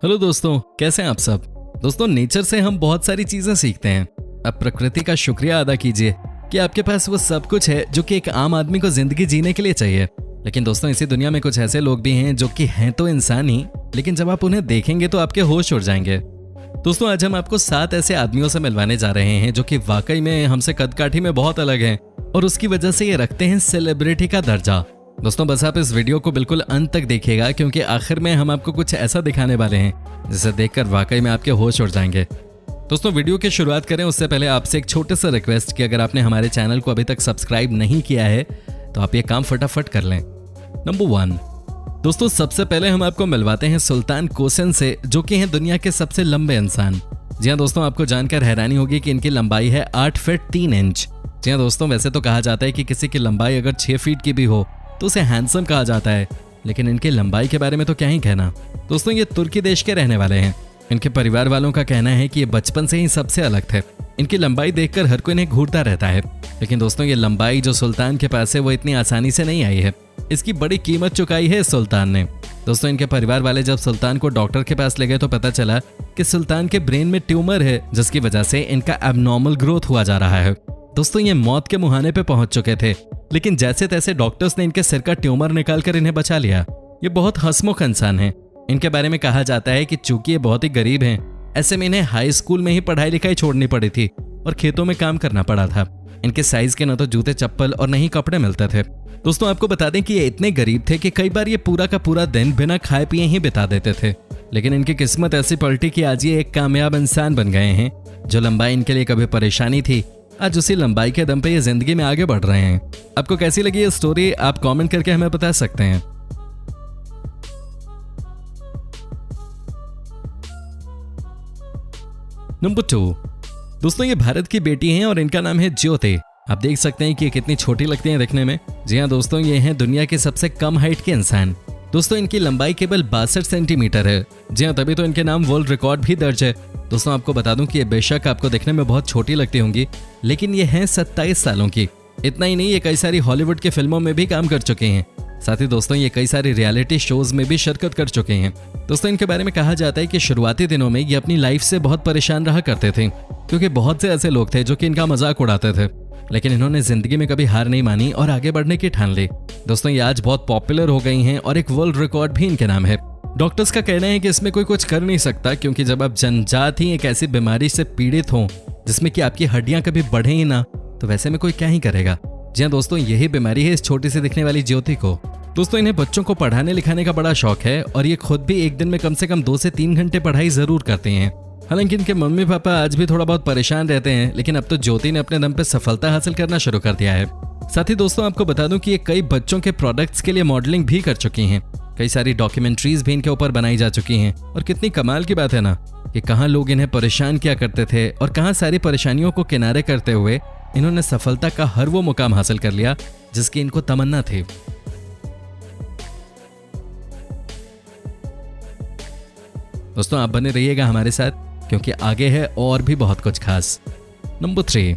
Hello दोस्तों, कैसे हैं आप सब। दोस्तों, नेचर से हम बहुत सारी चीजें सीखते हैं। अब प्रकृति का शुक्रिया अदा कीजिए कि आपके पास वो सब कुछ है जो कि एक आम आदमी को जिंदगी जीने के लिए चाहिए। लेकिन दोस्तों, इसी दुनिया में कुछ ऐसे लोग भी हैं जो कि हैं तो इंसान ही, लेकिन जब आप उन्हें देखेंगे तो आपके होश उड़ जाएंगे। दोस्तों, आज हम आपको 7 ऐसे आदमियों से मिलवाने जा रहे हैं जो कि वाकई में हमसे कदकाठी में बहुत अलग हैं और उसकी वजह से ये रखते हैं सेलिब्रिटी का दर्जा। दोस्तों, बस आप इस वीडियो को बिल्कुल अंत तक देखिएगा, क्योंकि आखिर में हम आपको कुछ ऐसा दिखाने वाले हैं जिसे देखकर वाकई में आपके होश उड़ जाएंगे। दोस्तों, वीडियो की शुरुआत करें उससे पहले आपसे एक छोटे सा रिक्वेस्ट कि अगर आपने हमारे चैनल को अभी तक सब्सक्राइब नहीं किया है तो आप ये काम फटाफट कर लें। नंबर 1, दोस्तों, सबसे पहले हम आपको मिलवाते हैं सुल्तान कोसेन से, जो कि हैं दुनिया के सबसे लंबे इंसान। जी हाँ दोस्तों, आपको जानकर हैरानी होगी कि इनकी लंबाई है 8 फीट 3 इंच। जी हाँ दोस्तों, वैसे तो कहा जाता है कि किसी की लंबाई अगर 6 फीट की भी हो तो उसे हैंडसम कहा जाता है, लेकिन इनकी लंबाई के बारे में तो क्या ही कहना। दोस्तों, ये तुर्की देश के रहने वाले हैं। इनके परिवार वालों का कहना है कि ये बचपन से ही सबसे अलग थे। इनकी लंबाई देखकर हर कोई इन्हें घूरता रहता है, लेकिन दोस्तों, ये लंबाई जो सुल्तान के पास है वो इतनी आसानी से नहीं आई है। इसकी बड़ी कीमत चुकाई है सुल्तान ने। दोस्तों, इनके परिवार वाले जब सुल्तान को डॉक्टर के पास ले गए तो पता चला कि सुल्तान के ब्रेन में ट्यूमर है, जिसकी वजह से इनका एबनॉर्मल ग्रोथ हुआ जा रहा है। दोस्तों, ये मौत के मुहाने पे पहुंच चुके थे, लेकिन जैसे तैसे डॉक्टर्स ने इनके सिर का ट्यूमर निकालकर इन्हें बचा लिया। ये बहुत हंसमुख इंसान हैं। इनके बारे में कहा जाता है कि चूंकि ये बहुत ही गरीब हैं, ऐसे में इन्हें हाई स्कूल में ही पढ़ाई लिखाई छोड़नी पड़ी थी और खेतों में काम करना पड़ा था। इनके साइज के न तो जूते चप्पल और न ही कपड़े मिलते थे। दोस्तों, आपको बता दें कि ये इतने गरीब थे कि कई बार ये पूरा का पूरा दिन बिना खाए पिए ही बिता देते थे, लेकिन इनकी किस्मत ऐसी पलटी कि आज ये एक कामयाब इंसान बन गए हैं। जो लंबाई इनके लिए कभी परेशानी थी, आज उसी लंबाई के दम पे ये जिंदगी में आगे बढ़ रहे हैं। आपको कैसी लगी ये स्टोरी, आप कमेंट करके हमें बता सकते हैं। नंबर 2, दोस्तों, ये भारत की बेटी हैं और इनका नाम है ज्योति। आप देख सकते हैं कि ये कितनी छोटी लगती हैं दिखने में। जी हाँ दोस्तों, ये हैं दुनिया के सबसे कम हाइट के इंसान। दोस्तों, इनकी लंबाई केवल 62 सेंटीमीटर है। जी हाँ, तभी तो इनके नाम वर्ल्ड रिकॉर्ड भी दर्ज है। दोस्तों, आपको बता दूं कि ये बेशक आपको देखने में बहुत छोटी लगती होंगी, लेकिन ये हैं 27 सालों की। इतना ही नहीं, ये कई सारी हॉलीवुड की फिल्मों में भी काम कर चुके हैं। साथ ही दोस्तों, ये कई सारे रियलिटी शोज में भी शिरकत कर चुके हैं। दोस्तों, इनके बारे में कहा जाता है कि शुरुआती दिनों में ये अपनी लाइफ से बहुत परेशान रहा करते थे, क्योंकि बहुत से ऐसे लोग थे जो कि इनका मजाक उड़ाते थे, लेकिन इन्होंने जिंदगी में कभी हार नहीं मानी और आगे बढ़ने की ठान ली। दोस्तों, ये आज बहुत पॉपुलर हो गई हैं और एक वर्ल्ड रिकॉर्ड भी इनके नाम है। डॉक्टर्स का कहना है कि इसमें कोई कुछ कर नहीं सकता, क्योंकि जब आप जन्मजात ही एक ऐसी बीमारी से पीड़ित हों जिसमें कि आपकी हड्डियां कभी बढ़े ही ना, तो वैसे में कोई क्या ही करेगा। जी हाँ दोस्तों, यही बीमारी है इस छोटी सी दिखने वाली ज्योति को। दोस्तों, इन्हें बच्चों को पढ़ाने लिखाने का बड़ा शौक है और ये खुद भी एक दिन में कम से कम 2 से 3 घंटे पढ़ाई जरूर करते हैं। हालांकि इनके मम्मी पापा आज भी थोड़ा बहुत परेशान रहते हैं, लेकिन अब तो ज्योति ने अपने दम पे सफलता हासिल करना शुरू कर दिया है। साथ ही दोस्तों, आपको बता दूं कि ये कई बच्चों के प्रोडक्ट्स के लिए मॉडलिंग भी कर चुकी हैं। कई सारी डॉक्यूमेंट्रीज भी इनके ऊपर बनाई जा चुकी हैं। और कितनी कमाल की बात है ना कि कहाँ लोग इन्हें परेशान किया करते थे और कहाँ सारी परेशानियों को किनारे करते हुए इन्होंने सफलता का हर वो मुकाम हासिल कर लिया जिसकी इनको तमन्ना थी। दोस्तों, आप बने रहिएगा हमारे साथ, क्योंकि आगे है और भी बहुत कुछ खास। नंबर 3,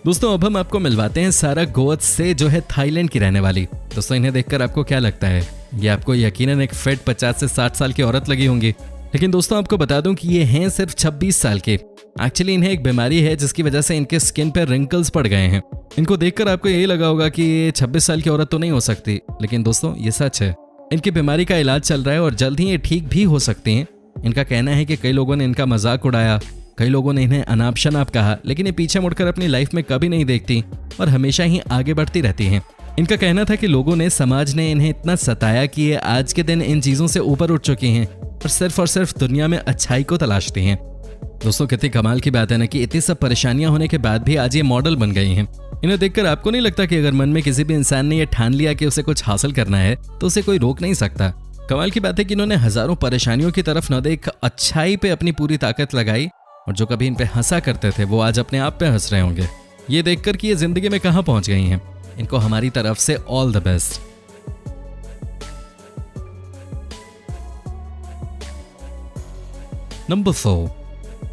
दोस्तों, अब हम आपको मिलवाते हैं सारा गोवत से, जो है थाईलैंड की रहने वाली। दोस्तों, इन्हें देखकर आपको क्या लगता है? ये आपको यकीनन एक फिट 50 से 60 साल की औरत लगी होंगी, लेकिन दोस्तों, आपको बता दूं कि ये हैं सिर्फ 26 साल के। एक्चुअली इन्हें एक बीमारी है जिसकी वजह से इनके स्किन पर रिंकल्स पड़ गए हैं। इनको देखकर आपको यही लगा होगा कि ये 26 साल की औरत तो नहीं हो सकती, लेकिन दोस्तों, ये सच है। इनकी बीमारी का इलाज चल रहा है और जल्द ही ये ठीक भी हो सकती हैं। इनका कहना है कि कई लोगों ने इनका मजाक उड़ाया, कई लोगों ने इन्हें अनाप शनाप कहा, लेकिन ये पीछे मुड़कर अपनी लाइफ में कभी नहीं देखती और हमेशा ही आगे बढ़ती रहती हैं। इनका कहना था कि लोगों ने, समाज ने इन्हें इतना सताया कि ये आज के दिन इन चीजों से ऊपर उठ चुकी हैं और सिर्फ दुनिया में अच्छाई को तलाशती हैं। दोस्तों, कितनी कमाल की बात है ना कि इतनी सब परेशानियां होने के बाद भी आज ये मॉडल बन गई हैं। इन्हें देखकर आपको नहीं लगता कि अगर मन में किसी भी इंसान ने ये ठान लिया कि उसे कुछ हासिल करना है तो उसे कोई रोक नहीं सकता। कमाल की बात है कि इन्होंने हजारों परेशानियों की तरफ न देख अच्छाई पे अपनी पूरी ताकत लगाई और जो कभी इन पे हंसा करते थे वो आज अपने आप पे हंस रहे होंगे, ये देखकर कि ये जिंदगी में कहां पहुंच गई हैं। इनको हमारी तरफ से ऑल द बेस्ट। नंबर 4,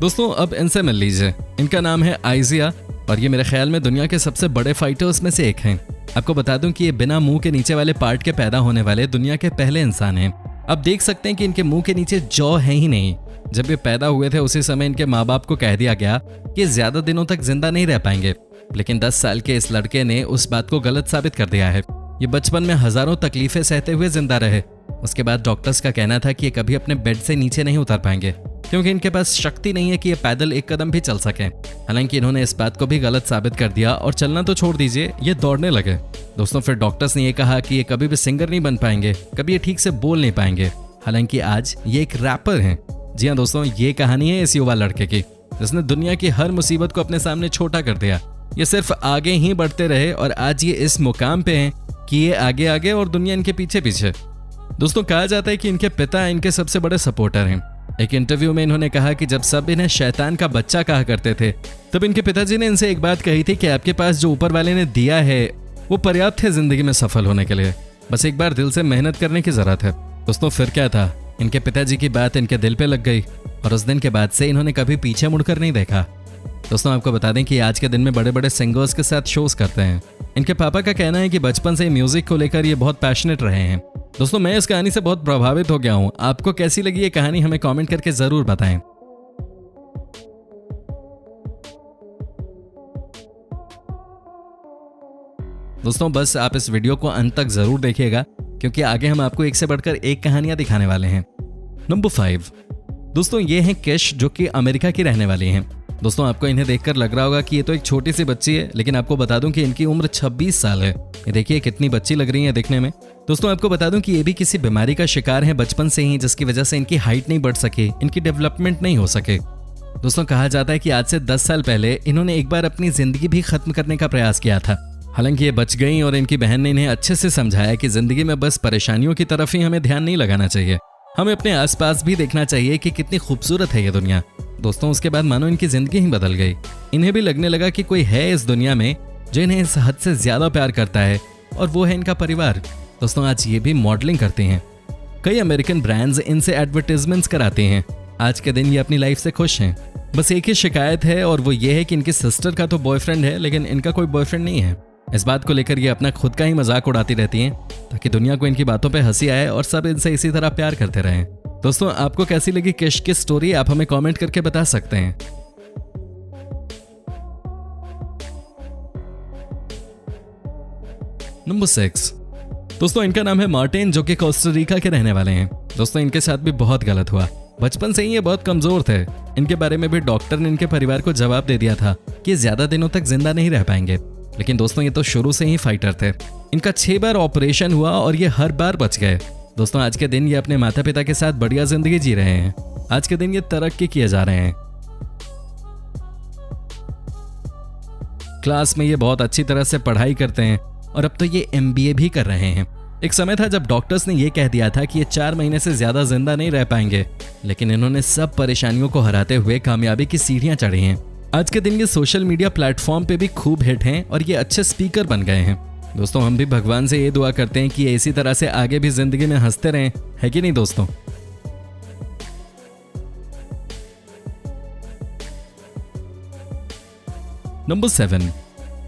दोस्तों, अब इनसे मिल लीजिए। इनका नाम है आइजिया और ये मेरे ख्याल में दुनिया के सबसे बड़े फाइटर्स में से एक हैं। आपको बता दूं कि ये बिना मुंह के नीचे वाले पार्ट के पैदा होने वाले दुनिया के पहले इंसान हैं। आप देख सकते हैं कि इनके मुंह के नीचे जौ है ही नहीं। जब ये पैदा हुए थे उसी समय इनके माँ बाप को कह दिया गया कि ज्यादा दिनों तक जिंदा नहीं रह पाएंगे, लेकिन 10 साल के इस लड़के ने उस बात को गलत साबित कर दिया है। ये बचपन में हजारों तकलीफें सहते हुए जिंदा रहे। उसके बाद डॉक्टर्स का कहना था कि ये कभी अपने बेड से नीचे नहीं उतर पाएंगे, क्योंकि इनके पास शक्ति नहीं है कि ये पैदल एक कदम भी चल सकें। हालांकि इन्होंने इस बात को भी गलत साबित कर दिया और चलना तो छोड़ दीजिए, ये दौड़ने लगे। दोस्तों फिर डॉक्टर्स ने ये कहा कि ये कभी भी सिंगर नहीं बन पाएंगे, कभी ये ठीक से बोल नहीं पाएंगे। हालांकि आज ये एक रैपर हैं। जी हाँ दोस्तों, ये कहानी है इस युवा लड़के की जिसने दुनिया की हर मुसीबत को अपने सामने छोटा कर दिया। ये सिर्फ आगे ही बढ़ते रहे और आज ये इस मुकाम पे हैं कि ये आगे आगे और दुनिया इनके पीछे पीछे। दोस्तों कहा जाता है कि इनके पिता इनके सबसे बड़े सपोर्टर हैं। एक इंटरव्यू में इन्होंने कहा कि जब सब इन्हें शैतान का बच्चा कहा करते थे, तब इनके पिताजी ने इनसे एक बात कही थी कि आपके पास जो ऊपर वाले ने दिया है वो पर्याप्त है जिंदगी में सफल होने के लिए, बस एक बार दिल से मेहनत करने की जरूरत है। दोस्तों फिर क्या था, इनके पिताजी की बात इनके दिल पे लग गई और उस दिन के बाद से इन्होंने कभी पीछे मुड़कर नहीं देखा। दोस्तों आपको बता दें कि आज के दिन में बड़े बड़े सिंगर्स के साथ शोज करते हैं। इनके पापा का कहना है कि बचपन से म्यूजिक को लेकर ये बहुत पैशनेट रहे हैं। दोस्तों मैं इस कहानी से बहुत प्रभावित हो गया हूं। आपको कैसी लगी ये कहानी हमें कमेंट करके जरूर बताएं। दोस्तों बस आप इस वीडियो को अंत तक जरूर देखिएगा, क्योंकि आगे हम आपको एक से बढ़कर एक कहानियां दिखाने वाले हैं। नंबर 5 दोस्तों ये हैं किश, जो कि अमेरिका की रहने वाली हैं। दोस्तों आपको इन्हें देखकर लग रहा होगा कि ये तो एक छोटी सी बच्ची है, लेकिन आपको बता दूं कि इनकी उम्र 26 साल है। ये देखिए कितनी बच्ची लग रही है देखने में। दोस्तों आपको बता दूं कि ये भी किसी बीमारी का शिकार है बचपन से ही, जिसकी वजह से इनकी हाइट नहीं बढ़ सके, इनकी डेवलपमेंट नहीं हो सके। दोस्तों कहा जाता है कि आज से 10 साल पहले इन्होंने एक बार अपनी जिंदगी भी खत्म करने का प्रयास किया था। हालांकि ये बच गई और इनकी बहन ने इन्हें अच्छे से समझाया कि जिंदगी में बस परेशानियों की तरफ ही हमें ध्यान नहीं लगाना चाहिए, हमें अपने आसपास भी देखना चाहिए कि कितनी खूबसूरत है ये दुनिया। दोस्तों उसके बाद मानो इनकी जिंदगी ही बदल गई। इन्हें भी लगने लगा कि कोई है इस दुनिया में जो इन्हें इस हद से ज्यादा प्यार करता है, और वो है इनका परिवार। दोस्तों आज ये भी मॉडलिंग करते हैं। कई अमेरिकन ब्रांड्स इनसे एडवर्टाइजमेंट्स कराते हैं। आज के दिन ये अपनी लाइफ से खुश हैं। बस एक ही शिकायत है और वो ये है कि इनकी सिस्टर का तो बॉयफ्रेंड है, लेकिन इनका कोई बॉयफ्रेंड नहीं है। इस बात को लेकर ये अपना खुद का ही मजाक उड़ाती रहती हैं, ताकि दुनिया को इनकी बातों पे हंसी आए और सब इनसे इसी तरह प्यार करते रहें। दोस्तों आपको कैसी लगी किश की स्टोरी, आप हमें कमेंट करके बता सकते हैं। नंबर 6 दोस्तों इनका नाम है मार्टिन, जो कि कोस्टारिका के रहने वाले हैं। दोस्तों इनके साथ भी बहुत गलत हुआ। बचपन से ही ये बहुत कमजोर थे। इनके बारे में भी डॉक्टर ने इनके परिवार को जवाब दे दिया था कि ज्यादा दिनों तक जिंदा नहीं रह पाएंगे, लेकिन दोस्तों ये तो शुरू से ही फाइटर थे। इनका 6 बार ऑपरेशन हुआ और ये हर बार बच गए। दोस्तों आज के दिन ये अपने माता पिता के साथ बढ़िया जिंदगी जी रहे हैं। आज के दिन ये तरक्की किए जा रहे हैं। क्लास में ये बहुत अच्छी तरह से पढ़ाई करते हैं और अब तो ये MBA भी कर रहे हैं। एक समय था जब डॉक्टर्स ने ये कह दिया था कि ये 4 महीने से ज्यादा जिंदा नहीं रह पाएंगे, लेकिन इन्होंने सब परेशानियों को हराते हुए कामयाबी की सीढ़ियां चढ़ी हैं। आज के दिन ये सोशल मीडिया प्लेटफॉर्म पे भी खूब हिट हैं और ये अच्छे स्पीकर बन गए हैं। दोस्तों हम भी भगवान से ये दुआ करते हैं कि ये इसी तरह से आगे भी जिंदगी में हंसते रहें, है कि नहीं दोस्तों। नंबर 7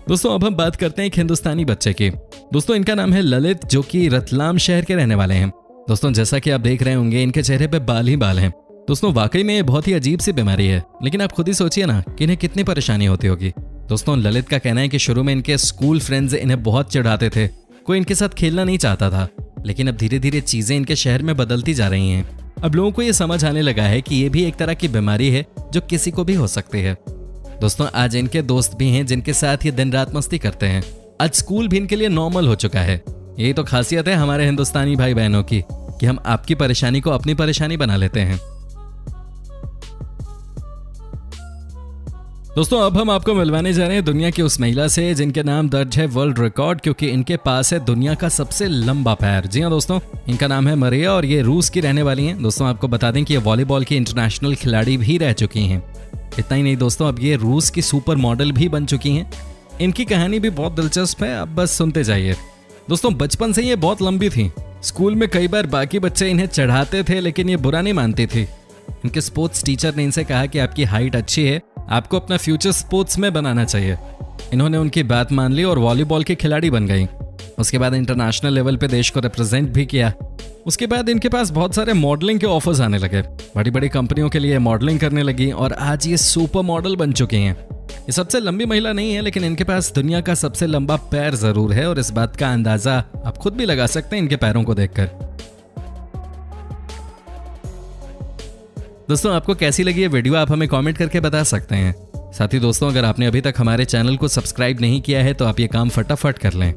दोस्तों अब हम बात करते हैं एक हिंदुस्तानी बच्चे की। दोस्तों इनका नाम है ललित, जो कि रतलाम शहर के रहने वाले हैं। दोस्तों जैसा कि आप देख रहे होंगे इनके चेहरे पे बाल ही बाल हैं। दोस्तों वाकई में ये बहुत ही अजीब सी बीमारी है, लेकिन आप खुद ही सोचिए ना कि इन्हें कितनी परेशानी होती होगी। दोस्तों ललित का कहना है कि शुरू में इनके स्कूल फ्रेंड्स इन्हें बहुत चिढ़ाते थे, कोई इनके साथ खेलना नहीं चाहता था, लेकिन अब धीरे धीरे चीजें इनके शहर में बदलती जा रही हैं। अब लोगों को ये समझ आने लगा है कि ये भी एक तरह की बीमारी है जो किसी को भी हो सकती है। दोस्तों आज इनके दोस्त भी हैं जिनके साथ ये दिन रात मस्ती करते हैं। आज स्कूल भी इनके लिए नॉर्मल हो चुका है। यही तो खासियत है हमारे हिंदुस्तानी भाई बहनों की, कि हम आपकी परेशानी को अपनी परेशानी बना लेते हैं। दोस्तों अब हम आपको मिलवाने जा रहे हैं दुनिया की उस महिला से जिनके नाम दर्ज है वर्ल्ड रिकॉर्ड, क्योंकि इनके पास है दुनिया का सबसे लंबा पैर। जी हाँ दोस्तों, इनका नाम है मरिया और ये रूस की रहने वाली हैं। दोस्तों आपको बता दें कि ये वॉलीबॉल की इंटरनेशनल खिलाड़ी भी रह चुकी हैं। इतना ही नहीं दोस्तों, अब ये रूस की सुपर मॉडल भी बन चुकी हैं। इनकी कहानी भी बहुत दिलचस्प है, अब बस सुनते जाइए। दोस्तों बचपन से ये बहुत लंबी थी। स्कूल में कई बार बाकी बच्चे इन्हें चढ़ाते थे, लेकिन ये बुरा नहीं मानती थी। इनके स्पोर्ट्स टीचर ने इनसे कहा कि आपकी हाइट अच्छी है, आपको अपना फ्यूचर स्पोर्ट्स में बनाना चाहिए। इन्होंने उनकी बात मान ली और वॉलीबॉल की खिलाड़ी बन गई। उसके बाद इंटरनेशनल लेवल पे देश को रिप्रेजेंट भी किया। उसके बाद इनके पास बहुत सारे मॉडलिंग के ऑफर्स आने लगे, बड़ी बड़ी कंपनियों के लिए मॉडलिंग करने लगी और आज ये सुपर मॉडल बन चुकी हैं। ये सबसे लंबी महिला नहीं है, लेकिन इनके पास दुनिया का सबसे लंबा पैर जरूर है और इस बात का अंदाजा आप खुद भी लगा सकते हैं इनके पैरों को देखकर। दोस्तों, आपको कैसी लगी ये वीडियो आप हमें कमेंट करके बता सकते हैं। साथ ही दोस्तों, अगर आपने अभी तक हमारे चैनल को सब्सक्राइब नहीं किया है तो आप ये काम फटाफट कर लें।